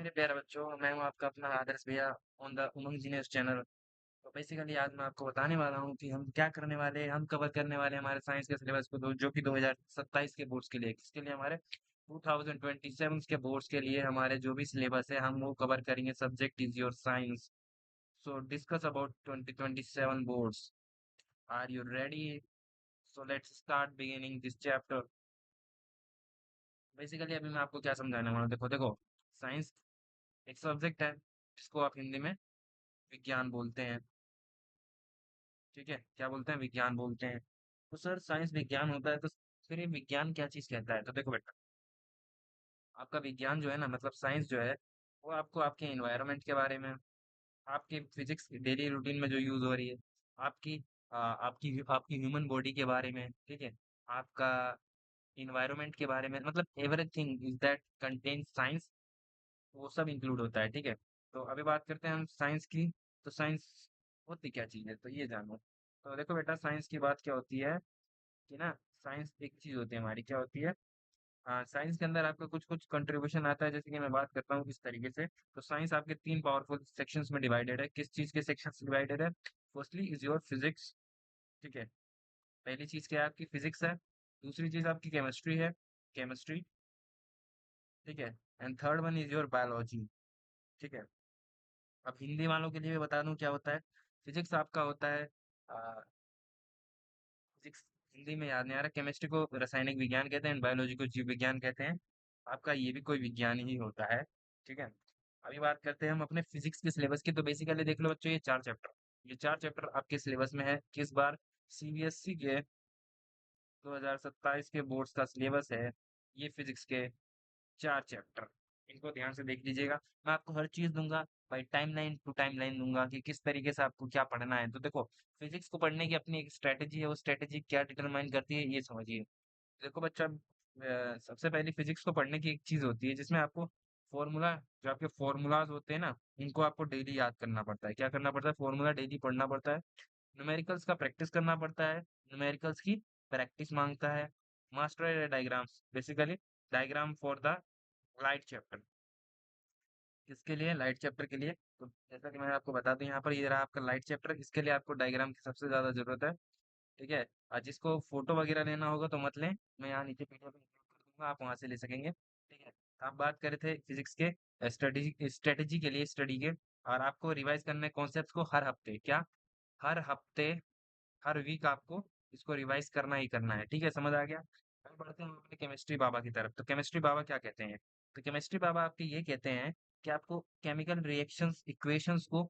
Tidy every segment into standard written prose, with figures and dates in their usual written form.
मेरे प्यारे बच्चों, मैं हूँ आपका अपना आदर्श भैया on the Umang genius channel. तो बेसिकली आज मैं आपको बताने वाला हूँ कि हम क्या करने वाले हैं। हम कवर करने वाले हैं हमारे साइंस के सिलेबस को, जो कि 2027 के बोर्ड्स के लिए, किसके लिए, हमारे 2027 के बोर्ड्स के लिए हमारे जो भी सिलेबस है हम वो कवर करेंगे। Subject is your science. So discuss about 2027 boards. Are you ready? So let's start beginning this chapter. Basically अभी मैं आपको क्या समझाने वाला हूँ, देखो देखो। साइंस एक सब्जेक्ट है जिसको आप हिंदी में विज्ञान बोलते हैं। ठीक है, क्या बोलते हैं? विज्ञान बोलते हैं। तो सर साइंस विज्ञान होता है, तो फिर ये विज्ञान क्या चीज कहता है? तो देखो बेटा, आपका विज्ञान जो है ना, मतलब साइंस जो है, वो आपको आपके एनवायरनमेंट के बारे में, आपके फिजिक्स डेली रूटीन में जो यूज हो रही है, आपकी आपकी आपकी ह्यूमन बॉडी के बारे में, ठीक है, आपका इन्वायरमेंट के बारे में, मतलब everything is that contain science, वो सब इंक्लूड होता है। ठीक है, तो अभी बात करते हैं हम साइंस की। तो साइंस होती क्या चीज़ है, तो ये जानो। तो देखो बेटा, साइंस की बात क्या होती है कि ना, साइंस एक चीज़ होती है हमारी, क्या होती है। साइंस के अंदर आपका कुछ कुछ कंट्रीब्यूशन आता है, जैसे कि मैं बात करता हूँ इस तरीके से। तो साइंस आपके तीन पावरफुल सेक्शंस में डिवाइडेड है। किस चीज़ के सेक्शंस डिवाइडेड है? Firstly is your physics. ठीक है, पहली चीज़ क्या है? आपकी फिजिक्स है। दूसरी चीज़ आपकी केमिस्ट्री है, केमिस्ट्री। ठीक है, and third one is your biology. ठीक है, अब हिंदी वालों के लिए भी बता दूं क्या होता है। फिजिक्स आपका होता है, फिजिक्स हिंदी में याद नहीं आ रहा। केमिस्ट्री को रासायनिक विज्ञान कहते हैं, बायोलॉजी को जीव विज्ञान कहते हैं। आपका ये भी कोई विज्ञान ही होता है। ठीक है, अभी बात करते हैं हम अपने फिजिक्स के सिलेबस की। तो बेसिकली देख लो बच्चों, ये चार चैप्टर आपके सिलेबस में है। किस बार? सीबीएसई के 2027 के बोर्ड्स का सिलेबस है ये फिजिक्स के चार चैप्टर। इनको ध्यान से देख लीजिएगा। मैं आपको हर चीज दूंगा, भाई टाइमलाइन टू टाइमलाइन दूंगा कि किस तरीके से आपको क्या पढ़ना है। तो देखो, फिजिक्स को पढ़ने की अपनी एक स्ट्रेटेजी है, वो स्ट्रेटेजी क्या डिटरमाइन करती है ये समझिए। देखो बच्चा, सबसे पहले फिजिक्स को पढ़ने की एक चीज होती है जिसमें आपको फॉर्मूला, जो आपके फॉर्मूलाज होते हैं ना, इनको आपको डेली याद करना पड़ता है। क्या करना पड़ता है? फॉर्मूला डेली पढ़ना पड़ता है। न्यूमेरिकल्स का प्रैक्टिस करना पड़ता है, न्यूमेरिकल्स की प्रैक्टिस मांगता है। Master diagrams, basically diagram for the light chapter. किसके लिए? लाइट चैप्टर के लिए। तो जैसा कि मैं आपको बता दूं, यहाँ पर ये रहा आपका लाइट चैप्टर। इसके लिए आपको डायग्राम की सबसे ज्यादा जरूरत है। ठीक है, और जिसको फोटो वगैरह लेना होगा तो मत लें, मैं यहाँ नीचे पीडीएफ इंक्लूड कर दूंगा, आप वहां से ले सकेंगे। ठीक है, तो आप बात कर रहे थे फिजिक्स के स्ट्रेटेजी स्ट्रेटेजी के लिए, स्टडी के। और आपको रिवाइज करने कॉन्सेप्ट्स को हर हफ्ते, क्या, हर हफ्ते, हर वीक आपको इसको रिवाइज करना ही करना है। ठीक है, समझ आ गया? अब बढ़ते हैं हम अपने केमिस्ट्री बाबा की तरफ। तो केमिस्ट्री बाबा क्या कहते हैं? तो केमिस्ट्री बाबा आपके ये कहते हैं कि आपको केमिकल रिएक्शंस इक्वेशंस को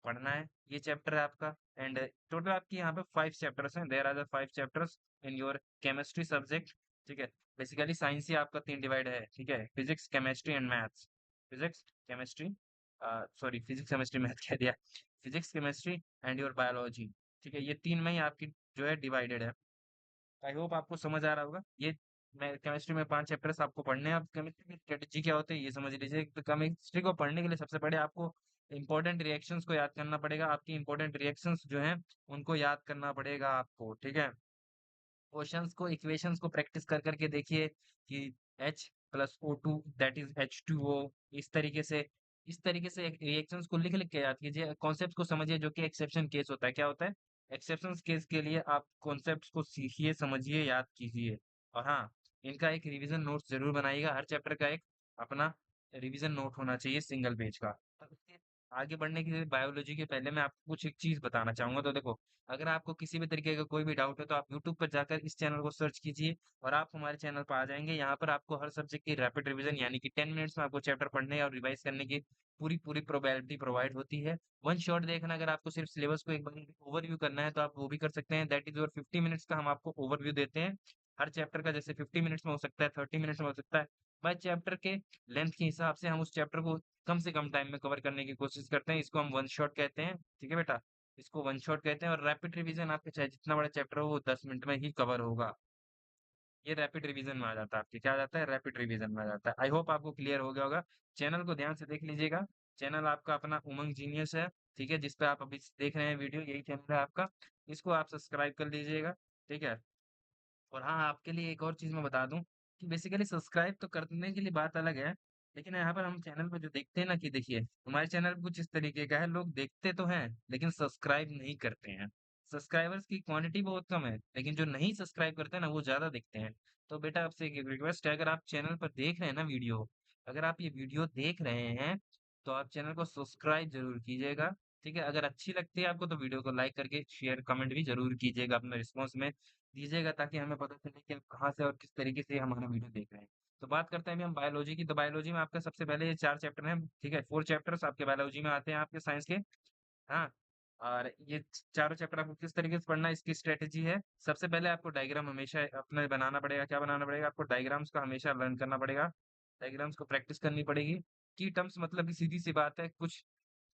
पढ़ना है। ये चैप्टर है आपका। एंड टोटल आपकी यहाँ पे 5 चैप्टर्स हैं। There are the 5 chapters in your chemistry subject. ठीक है, बेसिकली साइंस ही आपका तीन डिवाइड है। ठीक है, physics, chemistry and maths. Physics, chemistry, sorry, physics chemistry math कह दिया। Physics, chemistry and your biology. ठीक है, ये तीन में ही आपकी जो है डिवाइडेड है। आई होप आपको समझ आ रहा होगा ये। मैं केमिस्ट्री में 5 चैप्टर्स आपको पढ़ने हैं। अब केमिस्ट्री की स्ट्रेटेजी क्या होती है ये समझ लीजिए। तो केमिस्ट्री को पढ़ने के लिए सबसे पहले आपको इंपॉर्टेंट रिएक्शंस को याद करना पड़ेगा। आपकी इंपॉर्टेंट रिएक्शंस जो हैं उनको याद करना पड़ेगा आपको। ठीक है, क्वेश्चंस को, इक्वेशंस को प्रैक्टिस कर करके देखिए कि H+O2 दैट इज H2O। इस तरीके से, इस तरीके से रिएक्शंस को लिख लिख के याद कीजिए। कॉन्सेप्ट को समझिए, जो कि एक्सेप्शन केस होता है। क्या होता है? एक्सेप्शन केस के लिए आप कॉन्सेप्ट्स को सीखिए, समझिए, याद कीजिए। और हाँ, इनका एक रिवीजन नोट जरूर बनाइएगा। हर चैप्टर का एक अपना रिवीजन नोट होना चाहिए, सिंगल पेज का। तो इसके आगे बढ़ने के लिए बायोलॉजी के पहले मैं आपको कुछ एक चीज बताना चाहूंगा। तो देखो, अगर आपको किसी भी तरीके का कोई भी डाउट है तो आप यूट्यूब पर जाकर इस चैनल को सर्च कीजिए और आप हमारे चैनल पर आ जाएंगे। यहाँ पर आपको हर सब्जेक्ट की रैपिड रिवीजन, यानी कि 10 मिनट्स में आपको चैप्टर पढ़ने और रिवाइज करने की पूरी पूरी प्रोबेबिलिटी प्रोवाइड होती है। वन शॉट देखना, अगर आपको सिर्फ सिलेबस को एक बार ओवरव्यू करना है तो आप वो भी कर सकते हैं। दैट इज योर 50 मिनट्स का हम आपको ओवरव्यू देते हैं हर चैप्टर का। जैसे 50 मिनट्स में हो सकता है, 30 मिनट्स में हो सकता है। बाय चैप्टर के लेंथ के हिसाब से हम उस चैप्टर को कम से कम टाइम में कवर करने की कोशिश करते हैं। इसको हम वन शॉट कहते हैं। ठीक है बेटा, इसको वन शॉट कहते हैं। और रैपिड रिवीजन आपके चाहे जितना बड़ा चैप्टर हो वो 10 मिनट में ही कवर होगा। ये रैपिड रिवीजन में आ जाता है आपके। क्या आ जाता है? रैपिड रिवीजन में आ जाता है। आई होप आपको क्लियर हो गया होगा। चैनल को ध्यान से देख लीजिएगा। चैनल आपका अपना उमंग जीनियस है। ठीक है, जिस पे आप अभी देख रहे हैं वीडियो, यही चैनल है आपका। इसको आप सब्सक्राइब कर लीजिएगा। ठीक है, और हाँ, आपके लिए एक और चीज मैं बता दूं कि बेसिकली सब्सक्राइब तो करने के लिए बात अलग है, लेकिन यहाँ पर हम चैनल पे जो देखते हैं ना कि देखिए हमारे चैनल कुछ इस तरीके का है, लोग देखते तो हैं लेकिन सब्सक्राइब नहीं करते हैं। सब्सक्राइबर्स की क्वांटिटी बहुत कम है लेकिन जो नहीं सब्सक्राइब करते हैं ना वो ज्यादा देखते हैं। तो बेटा आपसे एक रिक्वेस्ट है, अगर आप चैनल पर देख रहे हैं ना वीडियो, अगर आप ये वीडियो देख रहे हैं तो आप चैनल को सब्सक्राइब जरूर कीजिएगा। ठीक है, अगर अच्छी लगती है आपको तो वीडियो को लाइक करके शेयर कमेंट भी जरूर कीजिएगा, अपना रिस्पॉन्स में दीजिएगा ताकि हमें पता चले कि आप कहाँ से और किस तरीके से हमारा वीडियो देख रहे हैं। तो बात करते हैं अभी हम बायोलॉजी की। तो बायोलॉजी में आपका सबसे पहले ये 4 चैप्टर हैं, ठीक है? 4 चैप्टर्स आपके बायोलॉजी में आते हैं आपके साइंस के, हाँ? और ये चारों चैप्टर आपको किस तरीके से पढ़ना है, इसकी स्ट्रेटेजी है। सबसे पहले आपको डायग्राम हमेशा अपने बनाना पड़ेगा। क्या बनाना पड़ेगा? आपको डायग्राम्स का हमेशा लर्न करना पड़ेगा। डायग्राम्स को प्रैक्टिस करनी पड़ेगी। की टर्म्स मतलब कि सीधी-सी बात है, कुछ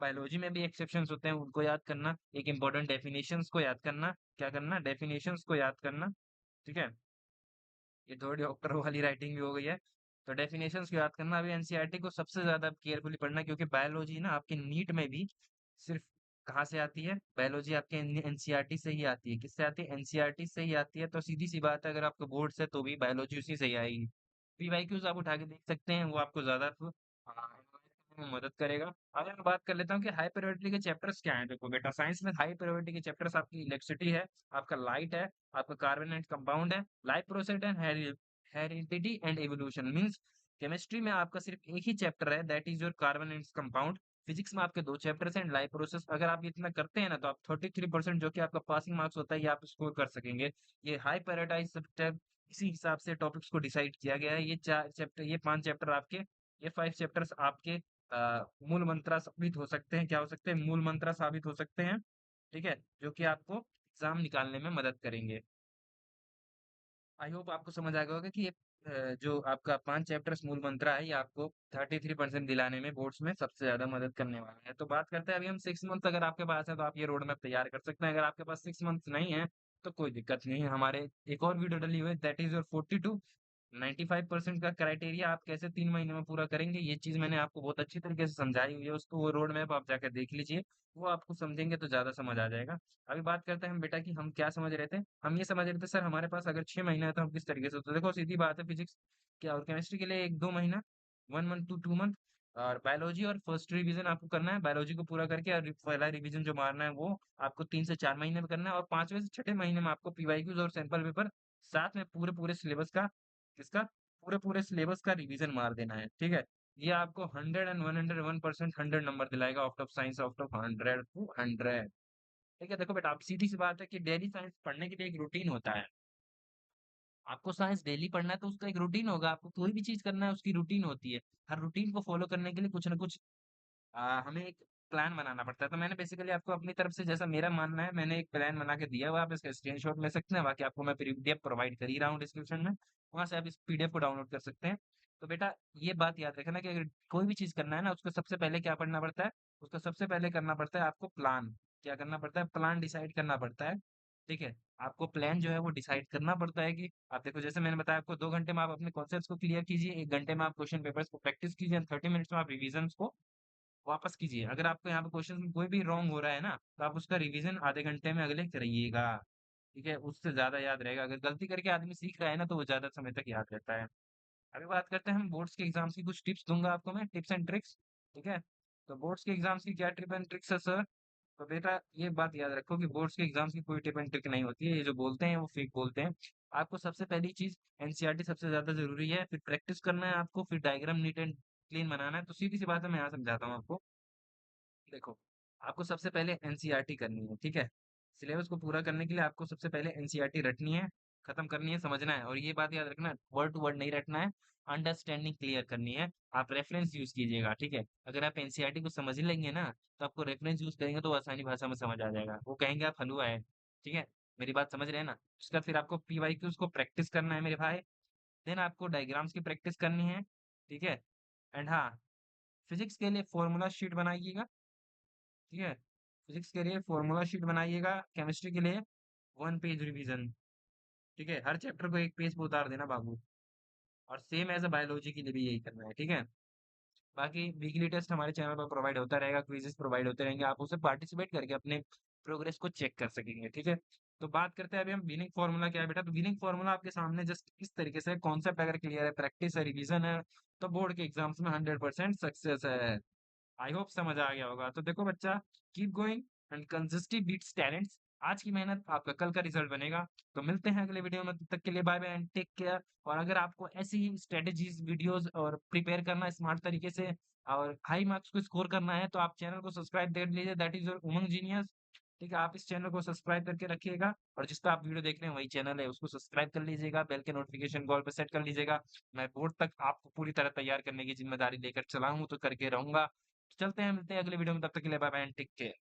बायोलॉजी में भी एक्सेप्शंस होते हैं, उनको याद करना। एक इम्पोर्टेंट डेफिनेशंस को याद करना। क्या करना? डेफिनेशंस को याद करना, ठीक है? ये थोड़ी डॉक्टर वाली राइटिंग भी हो गई है। तो डेफिनेशंस को याद करना। अभी एनसीईआरटी को सबसे ज्यादा केयरफुली पढ़ना क्योंकि बायोलॉजी ना आपके नीट में भी सिर्फ कहाँ से आती है? बायोलॉजी आपके एनसीईआरटी से ही आती है। किससे आती है? एनसीईआरटी से ही आती है। तो सीधी सी बात है, अगर आपको बोर्ड से तो भी बायोलॉजी उसी से ही आएगी। पीवाईक्यूज आप उठा के देख सकते हैं, वो आपको ज्यादा analyze करने में मदद करेगा। अब मैं बात कर लेता हूँ कि हाई प्रायोरिटी के चैप्टर्स क्या हैं। देखो बेटा, साइंस में हाई प्रायोरिटी के चैप्टर्स आपकी इलेक्ट्रिसिटी है, आपका लाइट है, आपका कार्बन एंड कंपाउंड है, life process and heredity and evolution. Means chemistry में आपका सिर्फ एक ही चैप्टर है, that is your carbon and compound. Physics में आपके 2 चैप्टर्स हैं, लाइफ प्रोसेस। अगर आप इतना करते हैं ना तो आप 33% जो कि आपका पासिंग मार्क्स होता है ये आप स्कोर कर सकेंगे। ये हाई प्रायोरिटाइज सब्जेक्ट, इसी हिसाब से टॉपिक्स को डिसाइड किया गया है। ये 4 चैप्टर, ये 5 चैप्टर आपके, ये 5 चैप्टर्स आपके मूल मंत्र साबित हो सकते हैं। क्या हो सकते हैं? मूल मंत्र साबित हो सकते हैं, ठीक है? जो कि आपको एग्जाम निकालने में मदद करेंगे। आई होप आपको समझ आ गया होगा कि ये जो आपका 5 चैप्टर्स मूल मंत्र है, ये आपको 33% दिलाने में बोर्ड्स में सबसे ज्यादा मदद करने वाला है। तो बात करते हैं अभी हम 6 मंथ, अगर आपके पास है तो आप ये रोड मैप तैयार कर सकते हैं। अगर आपके पास 6 मंथ नहीं है तो कोई दिक्कत नहीं है, हमारे एक और वीडियो डली हुई है, दैट इज योर 42 95% का क्राइटेरिया आप कैसे 3 महीने में पूरा करेंगे, ये चीज मैंने आपको बहुत अच्छी तरीके से समझाई हुई है। उसको वो रोड मैप आप जाकर देख लीजिए, वो आपको समझेंगे तो ज्यादा समझ आ जाएगा। अभी बात करते हैं हम बेटा कि हम क्या समझ रहे थे। हम ये समझ रहे थे सर हमारे पास अगर 6 महीना है तो हम किस तरीके से, तो देखो सीधी बात है, फिजिक्स क्या और केमिस्ट्री के लिए 1-2 महीना, 1 मंथ टू 2 मंथ। और बायोलॉजी और फर्स्ट रिवीजन आपको करना है, बायोलॉजी को पूरा करके, और पहला रिवीजन जो मारना है वो आपको 3 से 4 महीने में करना है। और 5वें से 6ठे महीने में आपको पीवाईक्यूज और सैंपल पेपर साथ में पूरे पूरे सिलेबस का, इसका पूरे पूरे सिलेबस का रिवीजन मार देना है, ठीक है? ये आपको 100 एंड 101% 100 नंबर दिलाएगा out of science, out of 100 to 100। ठीक है, देखो बेटा, आप सीधी सी बात है कि डेली साइंस पढ़ने के लिए एक रूटीन होता है। आपको साइंस डेली पढ़ना है तो उसका एक रूटीन होगा, आपको कोई भी चीज करना है उसकी रूटीन होती है। हर रूटीन को फॉलो करने के लिए कुछ ना कुछ हमें एक प्लान बनाना पड़ता है। तो मैंने बेसिकली आपको अपनी तरफ से, जैसा मेरा मानना है, मैंने एक प्लान बना के दिया हुआ है। आप इसका स्क्रीनशॉट ले सकते हैं, बाकी आपको मैं पीडीएफ प्रोवाइड कर ही रहा हूँ डिस्क्रिप्शन में, वहां से आप इस पीडीएफ को डाउनलोड कर सकते हैं। तो बेटा ये बात याद रखना कि अगर कोई भी चीज करना है ना, उसको सबसे पहले क्या पढ़ना पड़ता है? उसको सबसे पहले करना पड़ता है आपको प्लान। क्या करना पड़ता है? प्लान डिसाइड करना पड़ता है, ठीक है? आपको प्लान जो है वो डिसाइड करना पड़ता है कि आप देखो, जैसे मैंने बताया आपको 2 घंटे में आप अपने कॉन्सेप्ट्स को क्लियर कीजिए, 1 घंटे में आप क्वेश्चन पेपर्स को प्रैक्टिस कीजिए, 30 मिनट्स में आप रिविजन को वापस कीजिए। अगर आपको यहाँ पे क्वेश्चन में कोई भी रॉन्ग हो रहा है ना, तो आप उसका रिवीजन आधे घंटे में अगले करिएगा, ठीक है? उससे ज्यादा याद रहेगा। अगर गलती करके आदमी सीख रहा है ना तो वो ज्यादा समय तक याद रहता है। अभी बात करते हैं हम बोर्ड्स के एग्जाम्स की, कुछ टिप्स दूंगा आपको मैं, टिप्स एंड ट्रिक्स, ठीक है? तो बोर्ड्स के एग्जाम्स की क्या टिप एंड ट्रिक्स है सर? तो बेटा ये बात याद रखो कि बोर्ड्स के एग्जाम्स की कोई टिप एंड ट्रिक नहीं होती है, ये जो बोलते हैं वो फेक बोलते हैं। आपको सबसे पहली चीज एनसीईआरटी सबसे ज्यादा जरूरी है, फिर प्रैक्टिस करना है आपको, फिर डायग्राम नीट एंड क्लीन बनाना है। तो सीधी सी बात है, मैं यहाँ समझाता हूँ आपको। देखो, आपको सबसे पहले एनसीईआरटी करनी है, ठीक है? सिलेबस को पूरा करने के लिए आपको सबसे पहले एनसीईआरटी रटनी है, खत्म करनी है, समझना है। और ये बात याद रखना, वर्ड टू वर्ड नहीं रटना है, अंडरस्टैंडिंग क्लियर करनी है। आप रेफरेंस यूज कीजिएगा, ठीक है? अगर आप एनसीईआरटी को समझ ही लेंगे ना, तो आपको रेफरेंस यूज करेंगे तो वो आसानी भाषा में समझ आ जाएगा। वो कहेंगे आप हलुआ है, ठीक है? मेरी बात समझ रहे हैं ना? उसका फिर आपको पीवाईक्यूज को प्रैक्टिस करना है मेरे भाई। देन आपको डायग्राम्स की प्रैक्टिस करनी है, ठीक है? एंड हाँ, फिजिक्स के लिए फॉर्मूला शीट बनाइएगा, ठीक है? फिजिक्स के लिए फॉर्मूला शीट बनाइएगा, केमिस्ट्री के लिए 1 पेज रिवीजन, ठीक है? हर चैप्टर को 1 पेज पे उतार देना बाबू। और सेम एज अ बायोलॉजी के लिए भी यही करना है, ठीक है? बाकी वीकली टेस्ट हमारे चैनल पर प्रोवाइड होता रहेगा, क्विज़ेस प्रोवाइड होते रहेंगे, आप उससे पार्टिसिपेट करके अपने प्रोग्रेस को चेक कर सकेंगे, ठीक है? तो बात करते हैं अभी हम विनिंग फॉर्मूला क्या है बेटा, तो विनिंग फॉर्मूला आपके सामने जस्ट इस तरीके से कॉन्सेप्ट अगर क्लियर है, प्रैक्टिस है, रिवीजन है, तो बोर्ड के एग्जाम्स में 100% सक्सेस है। आई होप समझ आ गया होगा। तो देखो बच्चा, keep going and consistency beats talents. आज की मेहनत आपका कल का रिजल्ट बनेगा। तो मिलते हैं अगले वीडियो में, तब तक के लिए bye bye and take care. और अगर आपको ऐसी ही स्ट्रेटेजीज वीडियोस और प्रिपेयर करना है स्मार्ट तरीके से और हाई मार्क्स को स्कोर करना है, तो आप चैनल को सब्सक्राइब कर लीजिए, that is your Umang genius. ठीक है, आप इस चैनल को सब्सक्राइब करके रखिएगा और जिस पे आप वीडियो देख रहे हैं वही चैनल है, उसको सब्सक्राइब कर लीजिएगा, बेल के नोटिफिकेशन कॉल पे सेट कर लीजिएगा। मैं बोर्ड तक आपको पूरी तरह तैयार करने की जिम्मेदारी लेकर चला हूँ, तो करके रहूंगा। चलते हैं, मिलते हैं अगले वीडियो में, तब तक के लिए bye bye and take care.